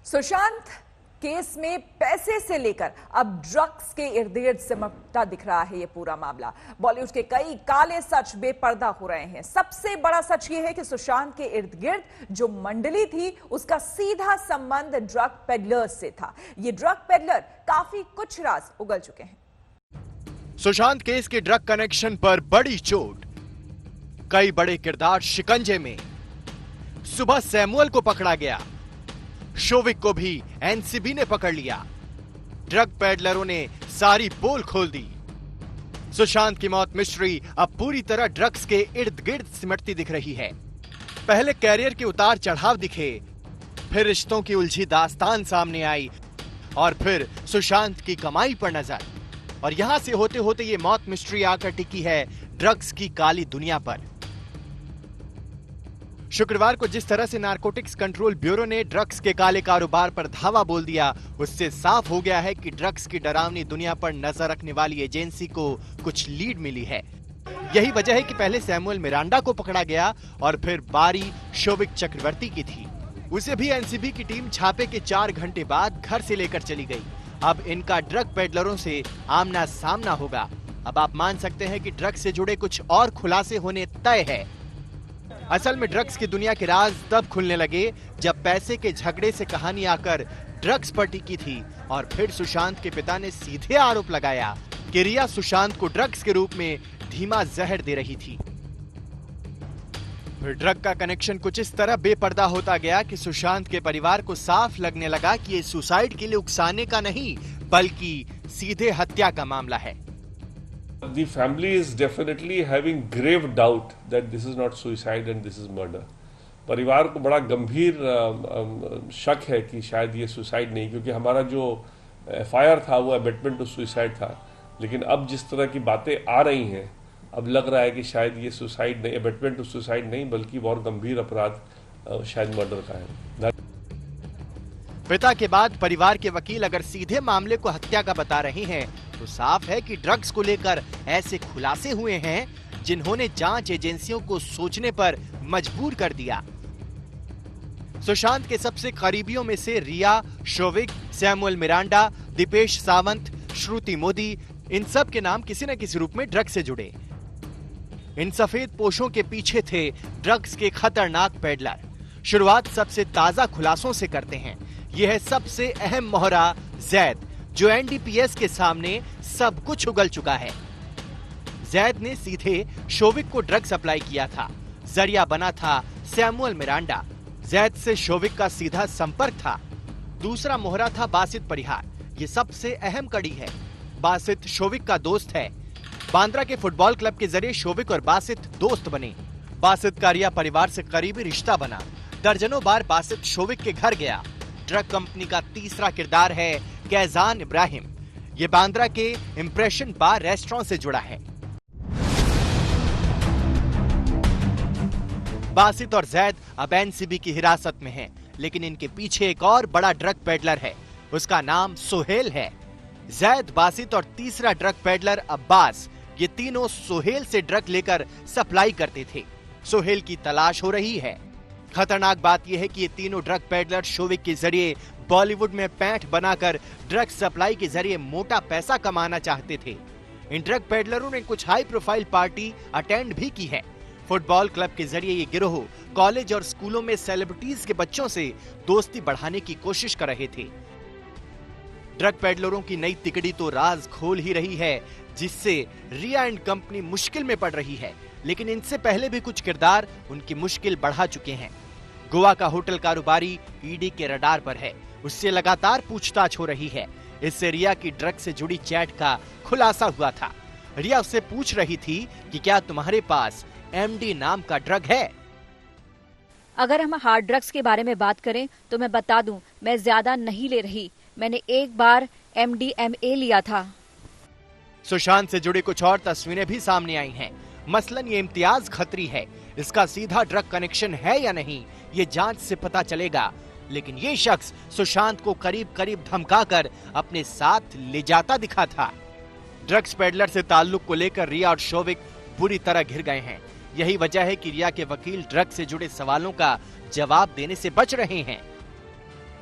Sushant case में पैसे से लेकर अब ड्रग्स के इर्द गिर्द सिमटता दिख रहा है ये पूरा मामला। बॉलीवुड के कई काले सच बेपर्दा हो रहे हैं। सबसे बड़ा सच ये है कि सुशांत के इर्द गिर्द जो मंडली थी उसका सीधा संबंध ड्रग पेडलर्स से था। ये ड्रग पेडलर काफी कुछ राज उगल चुके हैं। सुशांत केस के ड्रग कनेक्शन पर बड़ी चोट, कई बड़े किरदार शिकंजे में। सुबह सैमुअल को पकड़ा गया, शोविक को भी एनसीबी ने पकड़ लिया। ड्रग पेडलरों ने सारी पोल खोल दी। सुशांत की मौत मिस्ट्री अब पूरी तरह ड्रग्स के इर्द गिर्द सिमटती दिख रही है। पहले कैरियर के उतार चढ़ाव दिखे, फिर रिश्तों की उलझी दास्तान सामने आई और फिर सुशांत की कमाई पर नजर। और यहां से होते होते ये मौत मिस्ट्री आकर टिकी है ड्रग्स की काली दुनिया पर। शुक्रवार को जिस तरह से नारकोटिक्स कंट्रोल ब्यूरो ने ड्रग्स के काले कारोबार पर धावा बोल दिया, उससे साफ हो गया है कि ड्रग्स की डरावनी दुनिया पर नजर रखने वाली एजेंसी को कुछ लीड मिली है। यही वजह है कि पहले सैमुअल मिरांडा को पकड़ा गया और फिर बारी शोविक चक्रवर्ती की थी। उसे भी एनसीबी की टीम छापे के 4 घंटे बाद घर से लेकर चली गई। अब इनका ड्रग पेडलरों से आमना सामना होगा। अब आप मान सकते हैं कि ड्रग्स से जुड़े कुछ और खुलासे होने तय है। असल में ड्रग्स की दुनिया के राज तब खुलने लगे जब पैसे के झगड़े से कहानी आकर ड्रग्स पर टिकी थी और फिर सुशांत के पिता ने सीधे आरोप लगाया कि रिया सुशांत को ड्रग्स के रूप में धीमा जहर दे रही थी। फिर ड्रग का कनेक्शन कुछ इस तरह बेपर्दा होता गया कि सुशांत के परिवार को साफ लगने लगा कि ये सुसाइड के लिए उकसाने का नहीं बल्कि सीधे हत्या का मामला है। The family is definitely having grave doubt that this is not suicide and this is murder. परिवार को बड़ा गंभीर शक है कि शायद ये सुसाइड नहीं, क्योंकि हमारा जो एफआईआर था वो अबेटमेंट टू सुसाइड था। लेकिन अब जिस तरह की बातें आ रही हैं, अब लग रहा है कि शायद ये सुसाइड नहीं, अबेटमेंट टू सुसाइड नहीं बल्कि बहुत गंभीर अपराध शायद मर्डर का है। पिता के बाद परिवार के वकील अगर सीधे मामले को हत्या का बता रहे हैं तो साफ है कि ड्रग्स को लेकर ऐसे खुलासे हुए हैं जिन्होंने जांच एजेंसियों को सोचने पर मजबूर कर दिया। सुशांत के सबसे करीबियों में से रिया, शोविक, सैमुअल मिरांडा, दीपेश सावंत, श्रुति मोदी, इन सब के नाम किसी न किसी रूप में ड्रग्स से जुड़े। इन सफेद पोशों के पीछे थे ड्रग्स के खतरनाक पेडलर। शुरुआत सबसे ताजा खुलासों से करते हैं। यह है सबसे अहम मोहरा जैद, जो एनडीपीएस के सामने सब कुछ उगल चुका है। जैद ने सीधे शोविक को ड्रग सप्लाई किया था। जरिया बना था सैमुअल मिरांडा। जैद से शोविक का सीधा संपर्क था। दूसरा मोहरा था बासित परिहार। ये सबसे अहम कड़ी है। बासित शोविक का दोस्त है। बांद्रा के फुटबॉल क्लब के जरिए शोविक और बासित दोस्त बने। बासित का रिया परिवार से करीबी रिश्ता बना। दर्जनों बार बासित शोविक के घर गया। ड्रग कंपनी का तीसरा किरदार है कैजान इब्राहिम। ये बांद्रा के इंप्रेशन बार रेस्टोरेंट से जुड़ा है। बासित और जैद अब एनसीबी की हिरासत में हैं, लेकिन इनके पीछे एक और बड़ा ड्रग पेडलर है। उसका नाम सोहेल है। जैद, बासित और तीसरा ड्रग पेडलर अब्बास, ये तीनों सोहेल से ड्रग लेकर सप्लाई करते थे। सोहेल की तलाश हो रही है। खतरनाक बात यह है कि ये तीनों ड्रग पेडलर शोविक के जरिए बॉलीवुड में पैंठ बनाकर ड्रग सप्लाई के जरिए मोटा पैसा कमाना चाहते थे। इन ड्रग पेडलरों ने कुछ हाई प्रोफाइल पार्टी अटेंड भी की है। फुटबॉल क्लब के जरिए ये गिरोह कॉलेज और स्कूलों में सेलिब्रिटीज के बच्चों से दोस्ती बढ़ाने की कोशिश कर रहे थे। ड्रग पेडलरों की नई तिकड़ी तो राज खोल ही रही है, जिससे रिया एंड कंपनी मुश्किल में पड़ रही है। लेकिन इनसे पहले भी कुछ किरदार उनकी मुश्किल बढ़ा चुके हैं। गोवा का होटल कारोबारी ईडी के रडार पर है। उससे लगातार पूछताछ हो रही है। इससे रिया की ड्रग से जुड़ी चैट का खुलासा हुआ था। रिया उससे पूछ रही थी कि क्या तुम्हारे पास एमडी नाम का ड्रग है। अगर हम हार्ड ड्रग्स के बारे में बात करें तो मैं बता दूं, मैं ज्यादा नहीं ले रही। मैंने एक बार MDMA लिया था। सुशांत से जुड़ी कुछ और तस्वीरें भी सामने आई हैं। मसलन ये इम्तियाज खत्री है। इसका सीधा ड्रग कनेक्शन है या नहीं, ये जांच से पता चलेगा। लेकिन ये शख्स सुशांत को करीब करीब धमकाकर अपने साथ ले जाता दिखा था। ड्रग्स पेडलर से ताल्लुक को लेकर रिया और शोविक बुरी तरह घिर गए हैं। यही वजह है कि रिया के वकील ड्रग से जुड़े सवालों का जवाब देने से बच रहे हैं।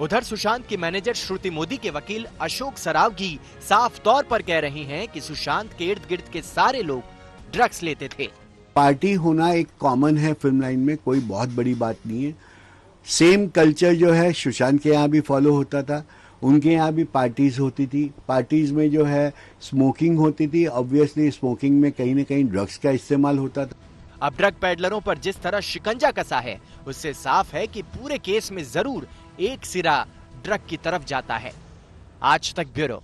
उधर सुशांत की मैनेजर श्रुति मोदी के वकील अशोक सरावगी साफ तौर पर कह रही हैं कि सुशांत के इर्द गिर्द के सारे लोग ड्रग्स लेते थे। पार्टी होना एक कॉमन है फिल्म लाइन में, कोई बहुत बड़ी बात नहीं है। सेम कल्चर जो है सुशांत के यहाँ भी फॉलो होता था, उनके यहाँ भी पार्टीज होती थी। पार्टीज में जो है स्मोकिंग होती थी, ऑब्वियसली स्मोकिंग में कहीं ना कहीं ड्रग्स का इस्तेमाल होता था। अब ड्रग पेडलरों पर जिस तरह शिकंजा कसा है, उससे साफ है कि पूरे केस में जरूर एक सिरा ड्रग की तरफ जाता है। आज तक ब्यूरो।